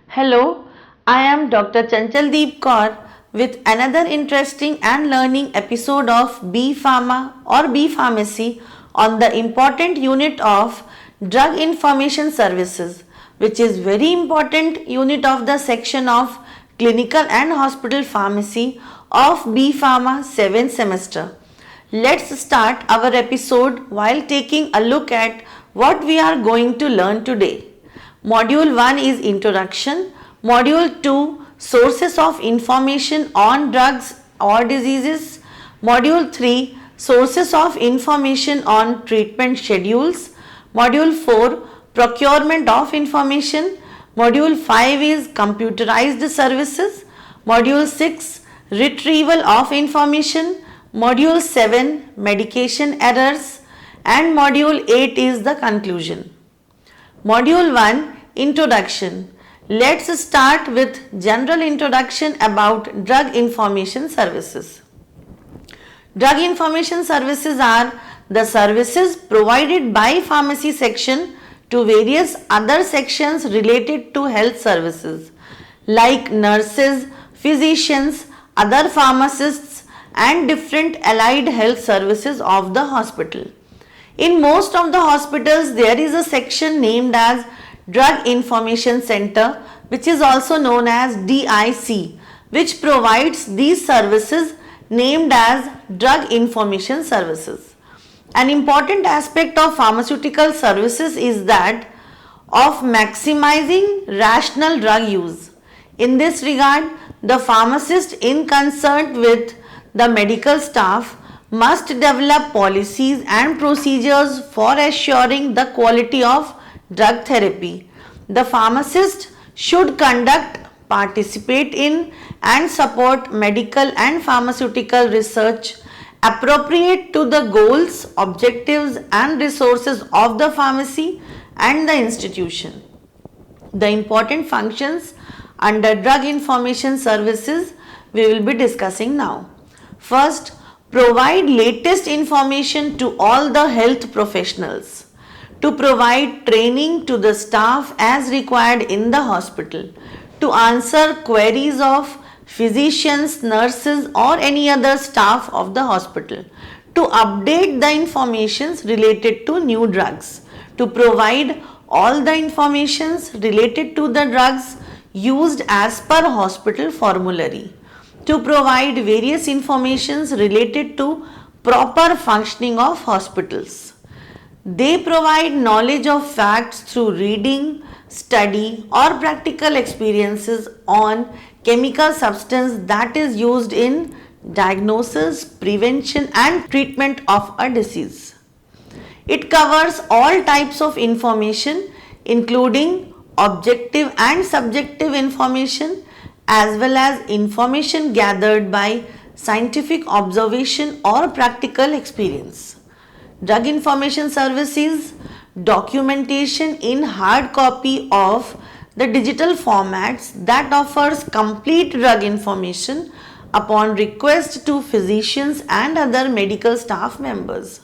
Hello, I am Dr. Chanchaldeep Kaur with another interesting and learning episode of B.Pharma or B.Pharmacy on the important unit of Drug Information Services, which is very important unit of the section of Clinical and Hospital Pharmacy of B.Pharma 7th semester. Let's start our episode while taking a look at what we are going to learn today. Module 1 is Introduction. Module 2 Sources of Information on Drugs or Diseases. Module 3 Sources of Information on Treatment Schedules. Module 4 Procurement of Information. Module 5 is Computerized Services. Module 6 Retrieval of Information. Module 7 Medication Errors. And Module 8 is the conclusion. Module 1 Introduction. Let's start with general introduction about drug information services. Drug information services are the services provided by pharmacy section to various other sections related to health services like nurses, physicians, other pharmacists and different allied health services of the hospital. In most of the hospitals there is a section named as Drug Information Center, which is also known as DIC, which provides these services named as Drug Information Services. An important aspect of pharmaceutical services is that of maximizing rational drug use. In this regard, the pharmacist in concert with the medical staff must develop policies and procedures for assuring the quality of drug therapy. The pharmacist should conduct, participate in and support medical and pharmaceutical research appropriate to the goals, objectives and resources of the pharmacy and the institution. The important functions under drug information services we will be discussing now. First, provide latest information to all the health professionals. To provide training to the staff as required in the hospital, to answer queries of physicians, nurses or any other staff of the hospital, to update the informations related to new drugs, to provide all the informations related to the drugs used as per hospital formulary, to provide various informations related to proper functioning of hospitals. They provide knowledge of facts through reading, study or practical experiences on chemical substance that is used in diagnosis, prevention and treatment of a disease. It covers all types of information including objective and subjective information as well as information gathered by scientific observation or practical experience. Drug information services documentation in hard copy of the digital formats that offers complete drug information upon request to physicians and other medical staff members.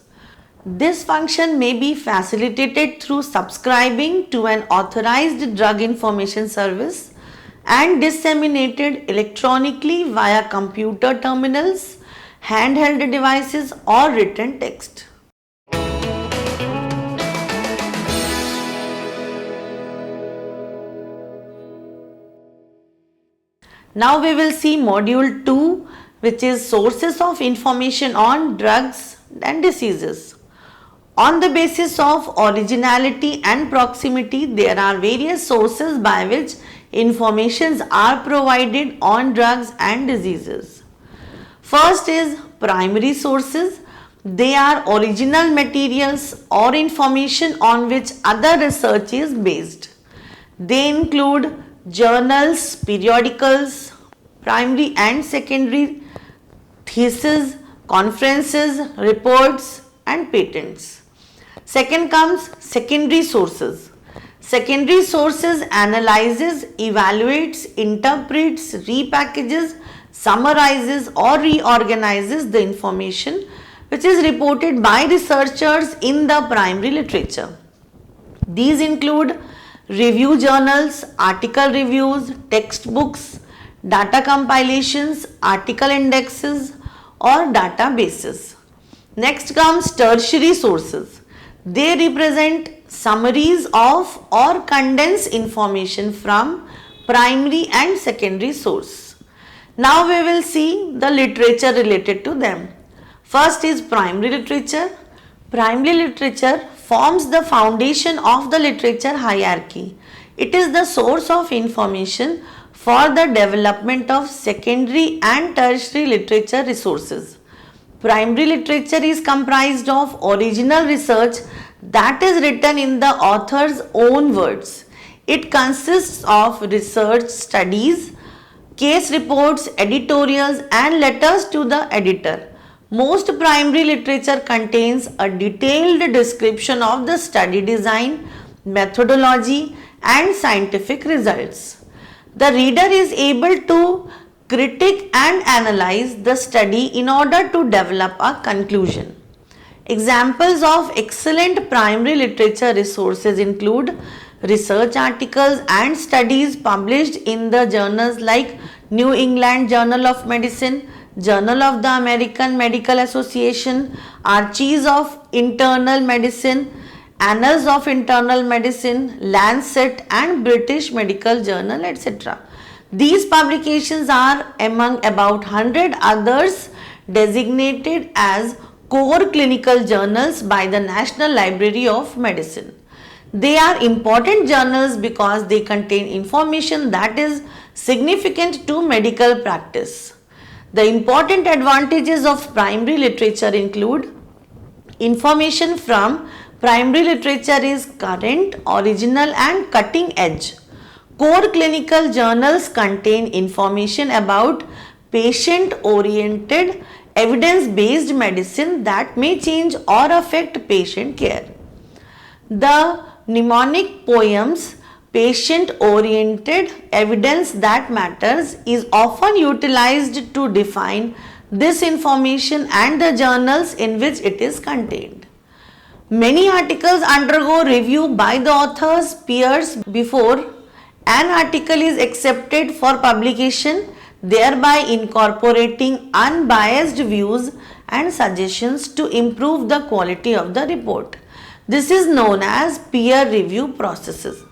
This function may be facilitated through subscribing to an authorized drug information service and disseminated electronically via computer terminals, handheld devices or written text. Now we will see module 2, which is sources of information on drugs and diseases. On the basis of originality and proximity, there are various sources by which informations are provided on drugs and diseases. First is primary sources. They are original materials or information on which other research is based. They include journals, periodicals, primary and secondary theses, conferences, reports and patents. Second comes secondary sources. Secondary sources analyzes, evaluates, interprets, repackages, summarizes or reorganizes the information which is reported by researchers in the primary literature. These include review journals, article reviews, textbooks, data compilations, article indexes or databases. Next comes tertiary sources. They represent summaries of or condense information from primary and secondary source. Now we will see the literature related to them. First is primary literature. Primary literature forms the foundation of the literature hierarchy. It is the source of information for the development of secondary and tertiary literature resources. Primary literature is comprised of original research that is written in the author's own words. It consists of research studies, case reports, editorials and letters to the editor. Most primary literature contains a detailed description of the study design, methodology and scientific results. The reader is able to critique and analyze the study in order to develop a conclusion. Examples of excellent primary literature resources include research articles and studies published in the journals like New England Journal of Medicine, Journal of the American Medical Association, Archives of Internal Medicine, Annals of Internal Medicine, Lancet and British Medical Journal, etc. These publications are among about 100 others designated as core clinical journals by the National Library of Medicine. They are important journals because they contain information that is significant to medical practice. The important advantages of primary literature include information from primary literature is current, original and cutting edge. Core clinical journals contain information about patient-oriented, evidence-based medicine that may change or affect patient care. The mnemonic poems patient-oriented evidence that matters is often utilized to define this information and the journals in which it is contained. Many articles undergo review by the author's peers before an article is accepted for publication, thereby incorporating unbiased views and suggestions to improve the quality of the report. This is known as peer review processes.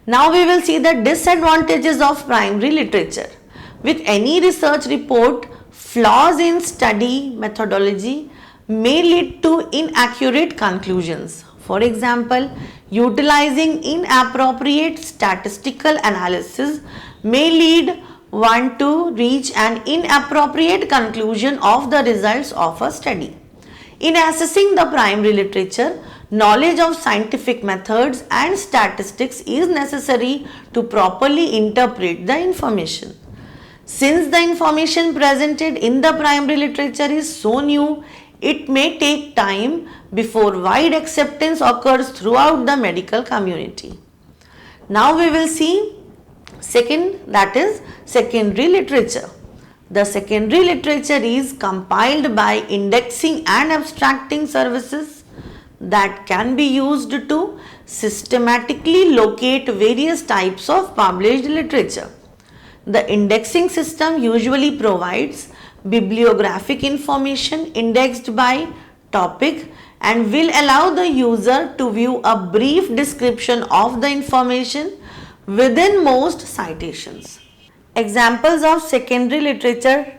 Now we will see the disadvantages of primary literature. With any research report, flaws in study methodology may lead to inaccurate conclusions. For example, utilizing inappropriate statistical analysis may lead one to reach an inappropriate conclusion of the results of a study. In assessing the primary literature, knowledge of scientific methods and statistics is necessary to properly interpret the information. Since the information presented in the primary literature is so new, it may take time before wide acceptance occurs throughout the medical community. Now we will see second, that is secondary literature. The secondary literature is compiled by indexing and abstracting services that can be used to systematically locate various types of published literature. The indexing system usually provides bibliographic information indexed by topic and will allow the user to view a brief description of the information within most citations. Examples of secondary literature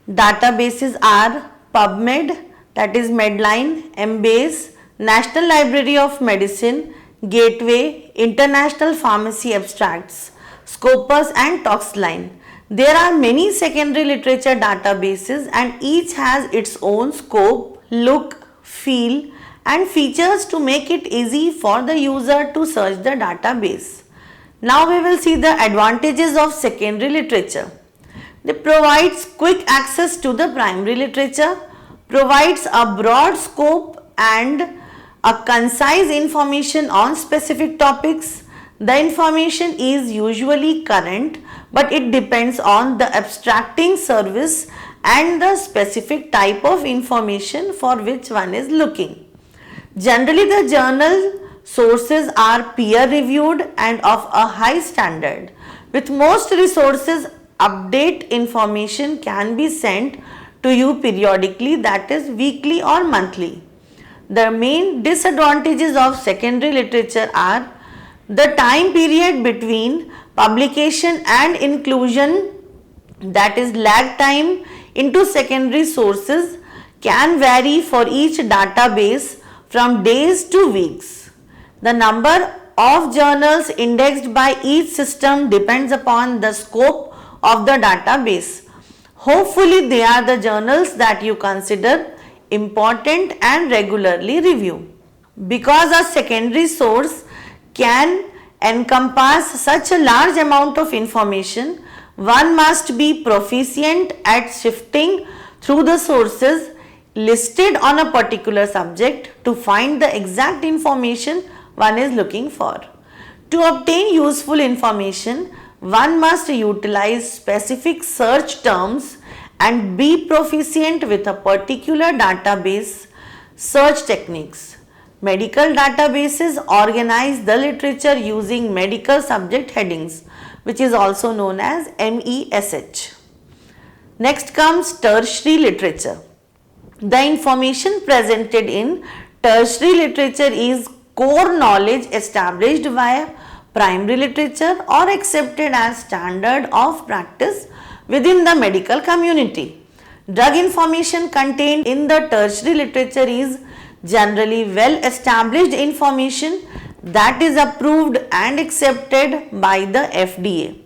databases are PubMed, that is Medline, Embase, National Library of Medicine, Gateway, International Pharmacy Abstracts, Scopus and Toxline. There are many secondary literature databases and each has its own scope, look, feel and features to make it easy for the user to search the database. Now we will see the advantages of secondary literature. They provides quick access to the primary literature, provides a broad scope and a concise information on specific topics. The information is usually current, but it depends on the abstracting service and the specific type of information for which one is looking. Generally, the journal sources are peer reviewed and of a high standard. With most resources, update information can be sent to you periodically, that is weekly or monthly. The main disadvantages of secondary literature are the time period between publication and inclusion, that is lag time into secondary sources, can vary for each database from days to weeks. The number of journals indexed by each system depends upon the scope of the database. Hopefully, they are the journals that you consider important and regularly review. Because a secondary source can encompass such a large amount of information, one must be proficient at sifting through the sources listed on a particular subject to find the exact information one is looking for. To obtain useful information, one must utilize specific search terms and be proficient with a particular database search techniques. Medical databases organize the literature using medical subject headings, which is also known as MESH. Next comes tertiary literature. The information presented in tertiary literature is core knowledge established via primary literature or accepted as standard of practice within the medical community. Drug information contained in the tertiary literature is generally well established information that is approved and accepted by the FDA.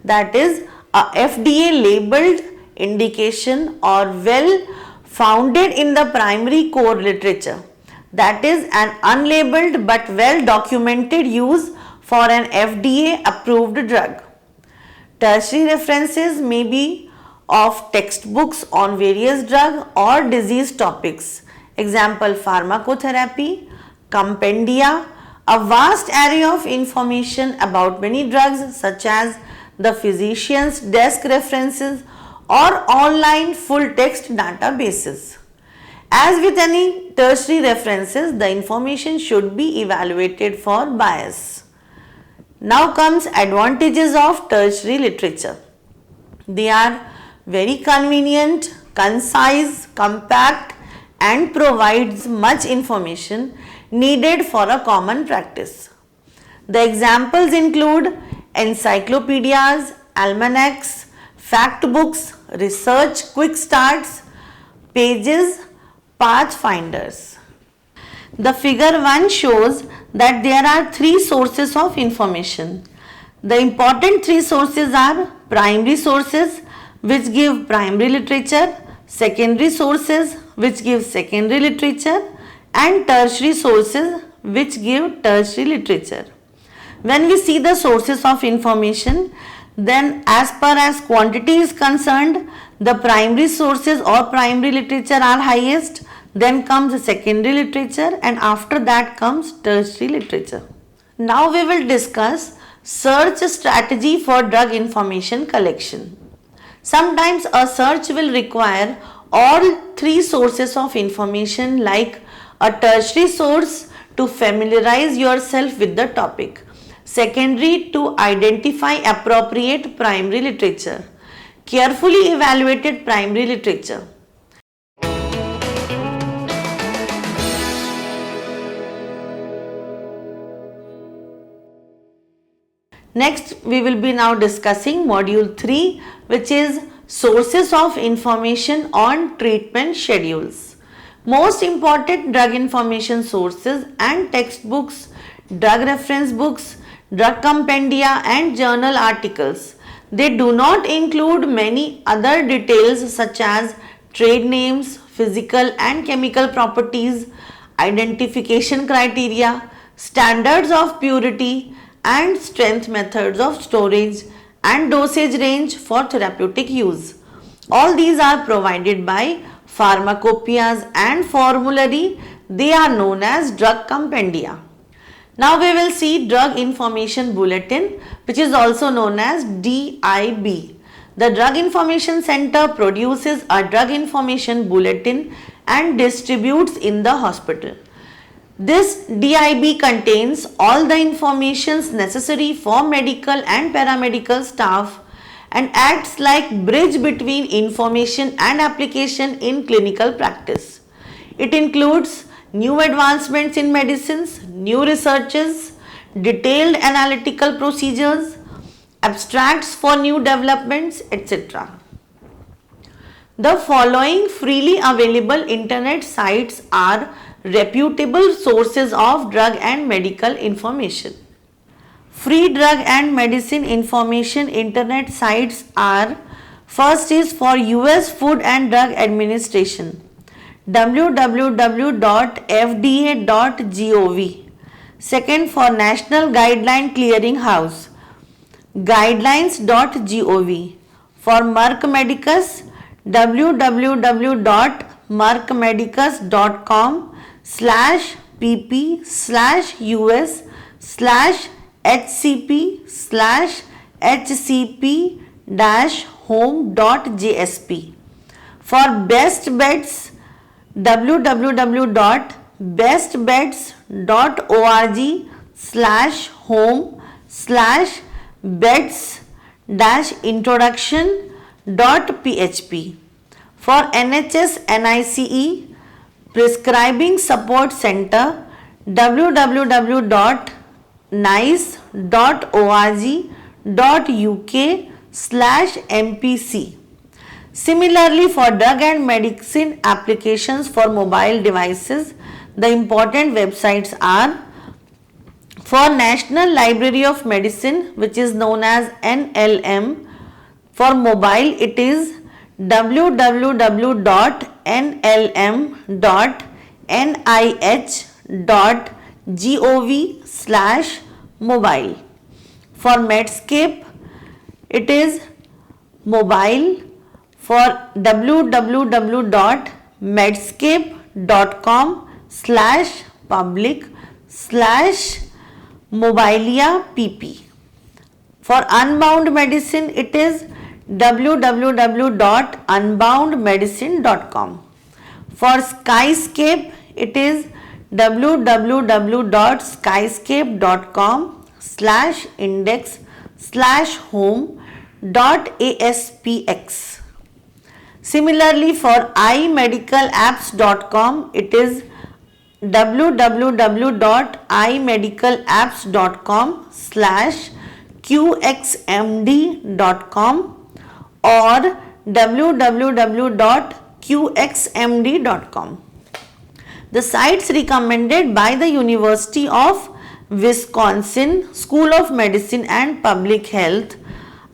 That is a FDA labeled indication or well founded in the primary core literature. That is an unlabeled but well documented use for an FDA approved drug. Tertiary references may be of textbooks on various drug or disease topics. Example, pharmacotherapy, compendia, a vast array of information about many drugs such as the physician's desk references or online full text databases. As with any tertiary references, the information should be evaluated for bias. Now comes advantages of tertiary literature. They are very convenient, concise, compact and provides much information needed for a common practice. The examples include encyclopedias, almanacs, fact books, research quick starts, pages, pathfinders. The figure 1 shows that there are 3 sources of information. The important 3 sources are primary sources which give primary literature, secondary sources which give secondary literature and tertiary sources which give tertiary literature. When we see the sources of information, then as far as quantity is concerned, the primary sources or primary literature are highest, then comes secondary literature and after that comes tertiary literature. Now we will discuss search strategy for drug information collection. Sometimes a search will require all 3 sources of information like a tertiary source to familiarize yourself with the topic. Secondary, to identify appropriate primary literature. Carefully evaluated primary literature. Next, we will be now discussing Module 3, which is Sources of Information on Treatment Schedules. Most important drug information sources and textbooks, drug reference books, drug compendia and journal articles. They do not include many other details such as trade names, physical and chemical properties, identification criteria, standards of purity, and strength, methods of storage and dosage range for therapeutic use. All these are provided by pharmacopoeias and formulary. They are known as drug compendia. Now we will see Drug Information Bulletin, which is also known as DIB. The Drug Information Center produces a Drug Information Bulletin and distributes in the hospital. This DIB contains all the informations necessary for medical and paramedical staff and acts like bridge between information and application in clinical practice. It includes new advancements in medicines, new researches, detailed analytical procedures, abstracts for new developments, etc. The following freely available internet sites are reputable sources of drug and medical information. Free drug and medicine information internet sites are: first is for US Food and Drug Administration, www.fda.gov. Second, for National Guideline Clearing House, guidelines.gov. For Merck Medicus, www.markmedicus.com/pp/us/hcp-home.jsp. For Best Bets, www.bestbeds.org/bets-introduction.php. For NHS NICE Prescribing Support Center, www.nice.org.uk/mpc. Similarly, for drug and medicine applications for mobile devices, the important websites are: for National Library of Medicine, which is known as NLM. For mobile, it is www.nlm.nih.gov/mobile. For Medscape, it is mobile. For www.medscape.com/public/mobilia-pp. For Unbound Medicine, it is www.unboundmedicine.com. For Skyscape, it is www.skyscape.com/index/home.aspx. Similarly, for imedicalapps.com, it is www.imedicalapps.com/qxmd.com or www.qxmd.com. The sites recommended by the University of Wisconsin School of Medicine and Public Health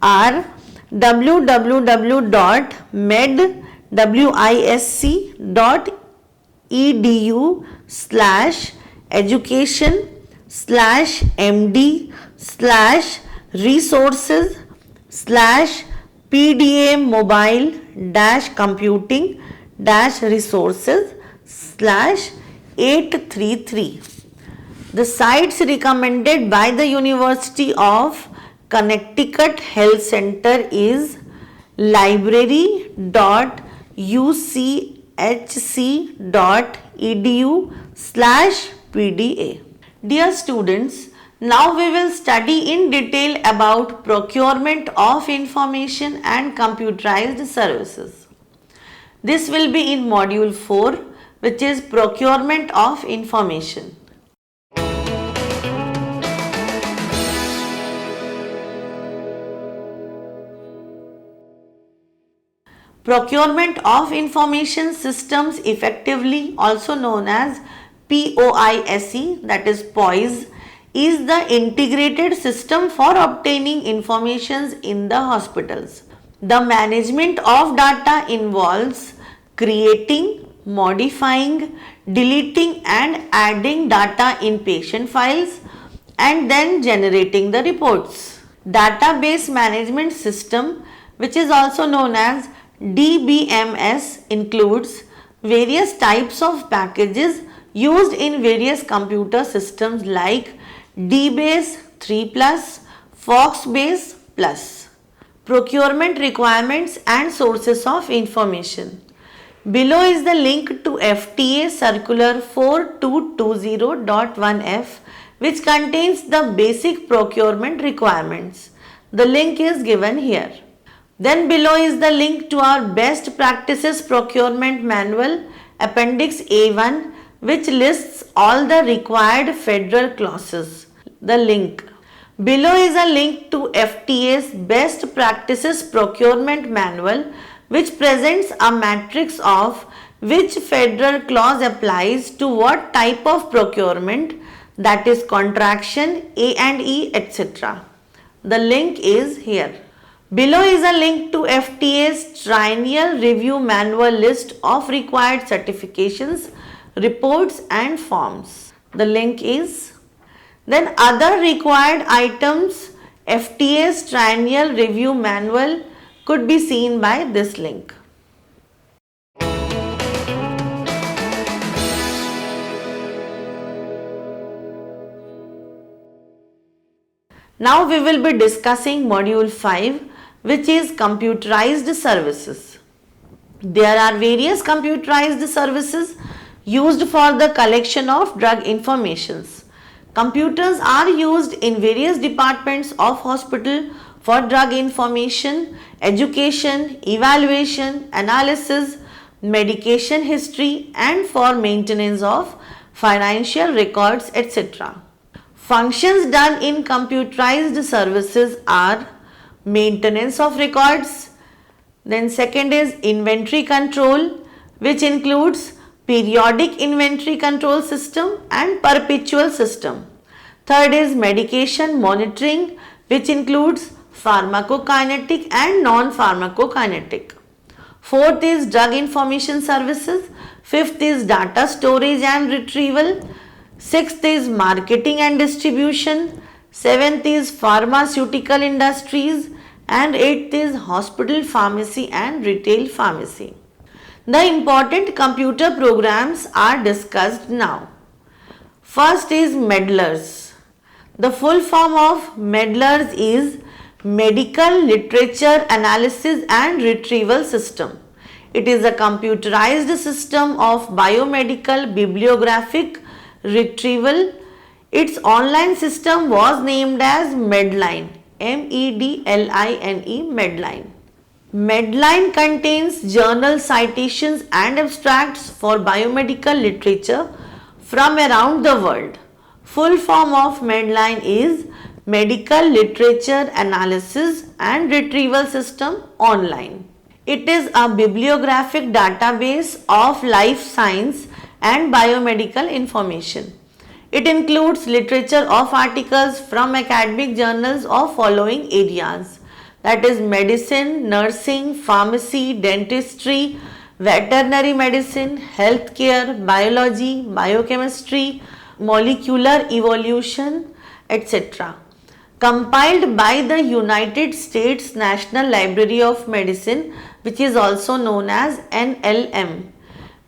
are www.wisc.edu/education/md/resources/pda mobile-computing-resources/833. The sites recommended by the University of Connecticut Health Center is library.uchc.edu/pda. Dear students, Now we will study in detail about procurement of information and computerized services. This will be in module 4, which is procurement of information. Procurement of information systems, effectively also known as POISE, that is POISE, is the integrated system for obtaining informations in the hospitals. The management of data involves creating, modifying, deleting and adding data in patient files and then generating the reports. Database management system, which is also known as DBMS, includes various types of packages used in various computer systems like DBase 3+, Foxbase Plus. Procurement requirements and sources of information. Below is the link to FTA Circular 4220.1F, which contains the basic procurement requirements. The link is given here. Then below is the link to our Best Practices Procurement Manual, Appendix A1, which lists all the required federal clauses. The link. Below is a link to FTA's Best Practices Procurement Manual, which presents a matrix of which federal clause applies to what type of procurement, that is contraction, A&E, etc. The link is here. Below is a link to FTA's Triennial Review Manual list of required certifications, reports and forms. The link is. Then other required items, FTA's Triennial Review Manual could be seen by this link. Now we will be discussing module 5, which is computerized services. There are various computerized services used for the collection of drug informations. Computers are used in various departments of hospital for drug information, education, evaluation, analysis, medication history and for maintenance of financial records, etc. Functions done in computerized services are maintenance of records. Then second is inventory control, which includes periodic inventory control system and perpetual system. Third is medication monitoring, which includes pharmacokinetic and non-pharmacokinetic. Fourth is drug information services. Fifth is data storage and retrieval. Sixth is marketing and distribution. Seventh is pharmaceutical industries. And eighth is hospital pharmacy and retail pharmacy. The important computer programs are discussed now. First is Medlars. The full form of Medlars is Medical Literature Analysis and Retrieval System. It is a computerized system of biomedical bibliographic retrieval. Its online system was named as Medline, MEDLINE, Medline. Medline contains journal citations and abstracts for biomedical literature from around the world. Full form of Medline is Medical Literature Analysis and Retrieval System Online. It is a bibliographic database of life science and biomedical information. It includes literature of articles from academic journals of following areas, that is medicine, nursing, pharmacy, dentistry, veterinary medicine, healthcare, biology, biochemistry, molecular evolution, etc. Compiled by the United States National Library of Medicine, which is also known as NLM.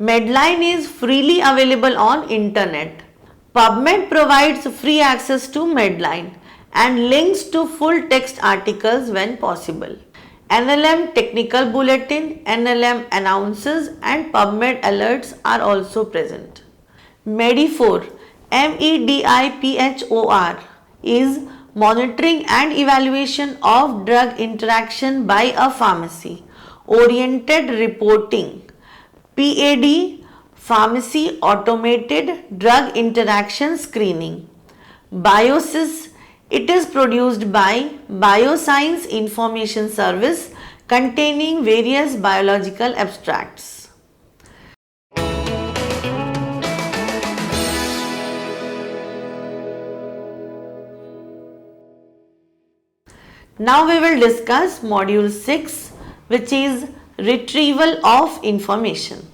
Medline is freely available on internet. PubMed provides free access to Medline and links to full text articles when possible. NLM Technical Bulletin, NLM Announces and PubMed alerts are also present. Medphor, MEDIPHOR is monitoring and evaluation of drug interaction by a pharmacy. Oriented reporting, PAD, pharmacy automated drug interaction screening. Biosys, it is produced by Bioscience Information Service containing various biological abstracts. Now we will discuss module 6, which is retrieval of information.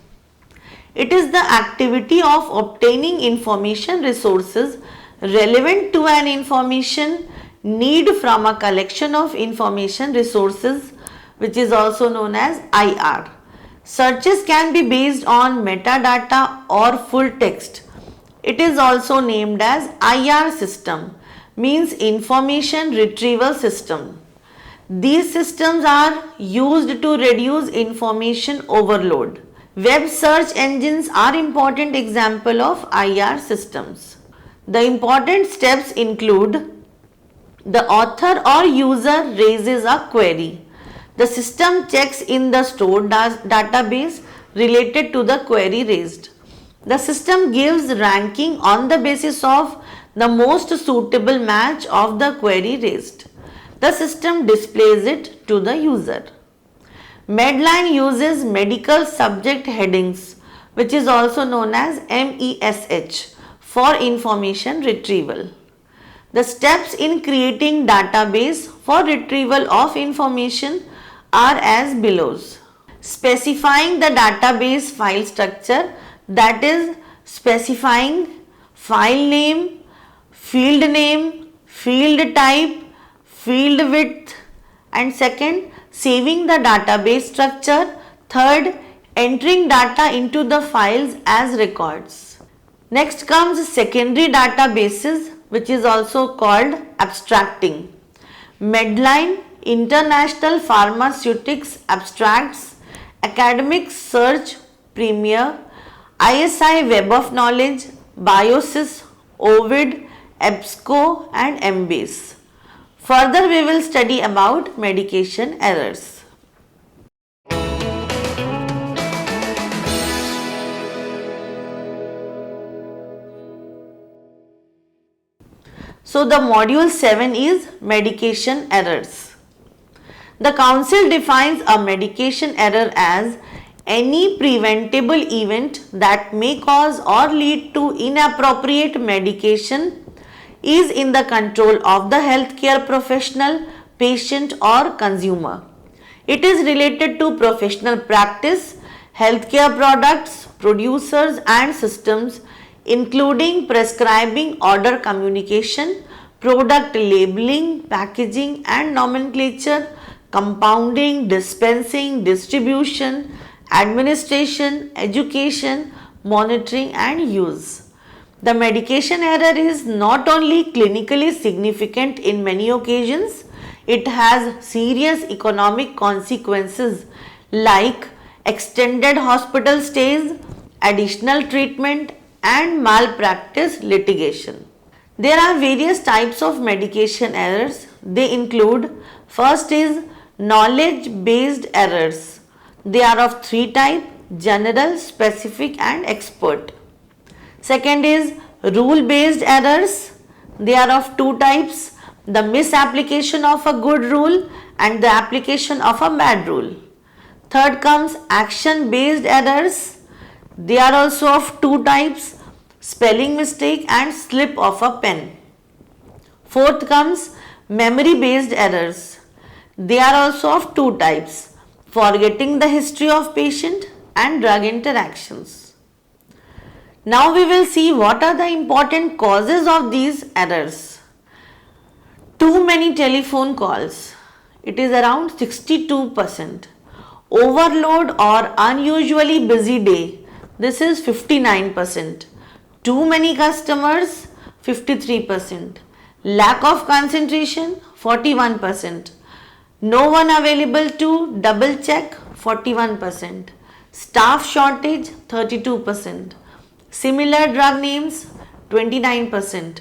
It is the activity of obtaining information resources relevant to an information need from a collection of information resources, which is also known as IR. Searches can be based on metadata or full text. It is also named as IR system, means information retrieval system. These systems are used to reduce information overload. Web search engines are important example of IR systems. The important steps include: the author or user raises a query. The system checks in the stored database related to the query raised. The system gives ranking on the basis of the most suitable match of the query raised. The system displays it to the user. Medline uses medical subject headings, which is also known as MESH, for information retrieval. The steps in creating database for retrieval of information are as below. Specifying the database file structure, that is specifying file name, field type, field width, and second, saving the database structure. Third, entering data into the files as records. Next comes secondary databases, which is also called abstracting. Medline, International Pharmaceutics Abstracts, Academic Search Premier, ISI Web of Knowledge, Biosys, Ovid, EBSCO and Embase. Further, we will study about medication errors. So, the module 7 is medication errors. The council defines a medication error as any preventable event that may cause or lead to inappropriate medication is in the control of the healthcare professional, patient or consumer. It is related to professional practice, healthcare products, producers and systems, including prescribing, order communication, product labeling, packaging and nomenclature, compounding, dispensing, distribution, administration, education, monitoring and use. The medication error is not only clinically significant in many occasions, it has serious economic consequences like extended hospital stays, additional treatment and malpractice litigation. There are various types of medication errors. They include: first is knowledge based errors. They are of three types: general, specific and expert. Second is rule based errors. They are of two types: the misapplication of a good rule and the application of a bad rule. Third comes action based errors. They are also of two types: spelling mistake and slip of a pen. Fourth comes memory based errors. They are also of two types: forgetting the history of patient and drug interactions. Now we will see what are the important causes of these errors. Too many telephone calls. It is around 62%. Overload or unusually busy day. This is 59%. Too many customers, 53%. Lack of concentration, 41%. No one available to double check, 41%. Staff shortage, 32%. Similar drug names, 29%.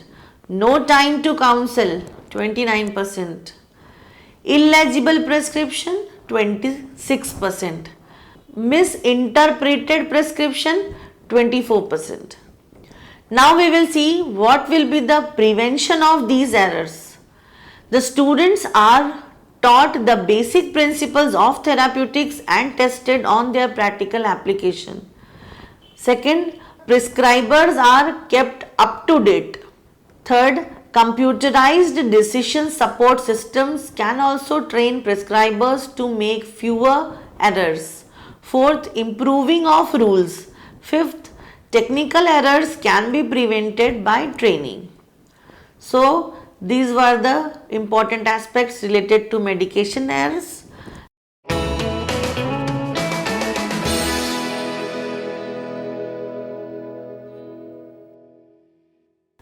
No time to counsel, 29%. Illegible prescription, 26%. Misinterpreted prescription, 24%. Now we will see what will be the prevention of these errors. The students are taught the basic principles of therapeutics and tested on their practical application. Second, prescribers are kept up to date. Third, computerized decision support systems can also train prescribers to make fewer errors. Fourth, improving of rules. Fifth, technical errors can be prevented by training. So, these were the important aspects related to medication errors.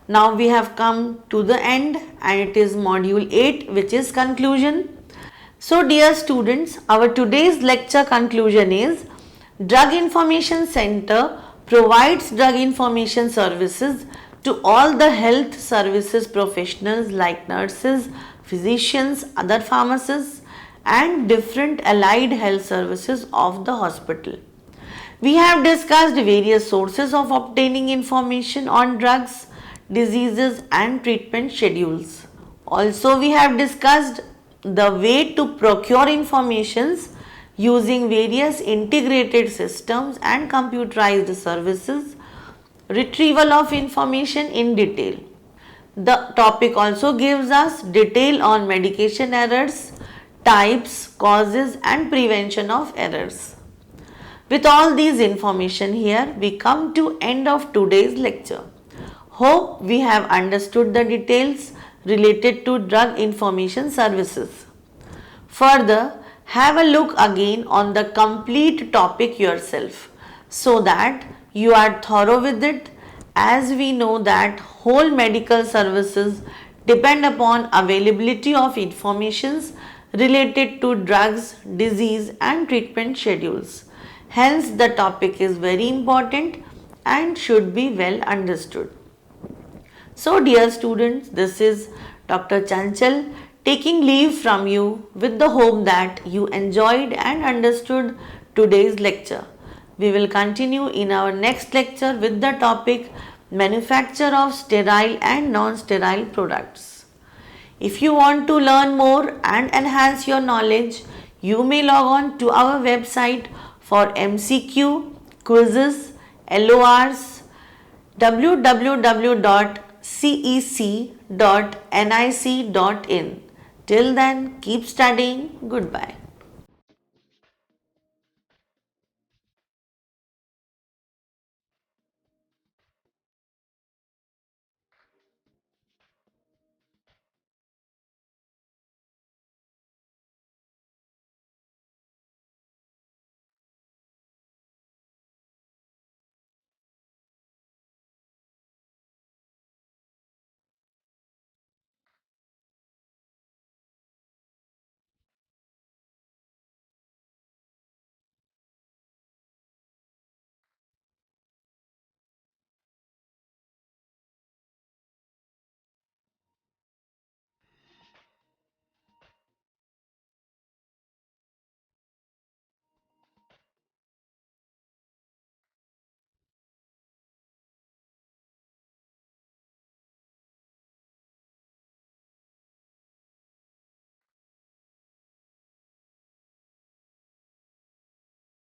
Now we have come to the end and it is module 8, which is conclusion. So dear students, our today's lecture conclusion is Drug Information Center provides drug information services to all the health services professionals like nurses, physicians, other pharmacists and different allied health services of the hospital. We have discussed various sources of obtaining information on drugs, diseases and treatment schedules. Also, we have discussed the way to procure informations using various integrated systems and computerized services, retrieval of information in detail. The topic also gives us detail on medication errors, types, causes and prevention of errors. With all these information here, we come to end of today's lecture. Hope we have understood the details related to drug information services. Further, have a look again on the complete topic yourself so that you are thorough with it, as we know that whole medical services depend upon availability of informations related to drugs, disease and treatment schedules. Hence, the topic is very important and should be well understood. So dear students, this is Dr. Chanchal taking leave from you with the hope that you enjoyed and understood today's lecture. We will continue in our next lecture with the topic manufacture of sterile and non-sterile products. If you want to learn more and enhance your knowledge, you may log on to our website for MCQ, quizzes, LORs, www.cec.nic.in. Till then, keep studying. Goodbye.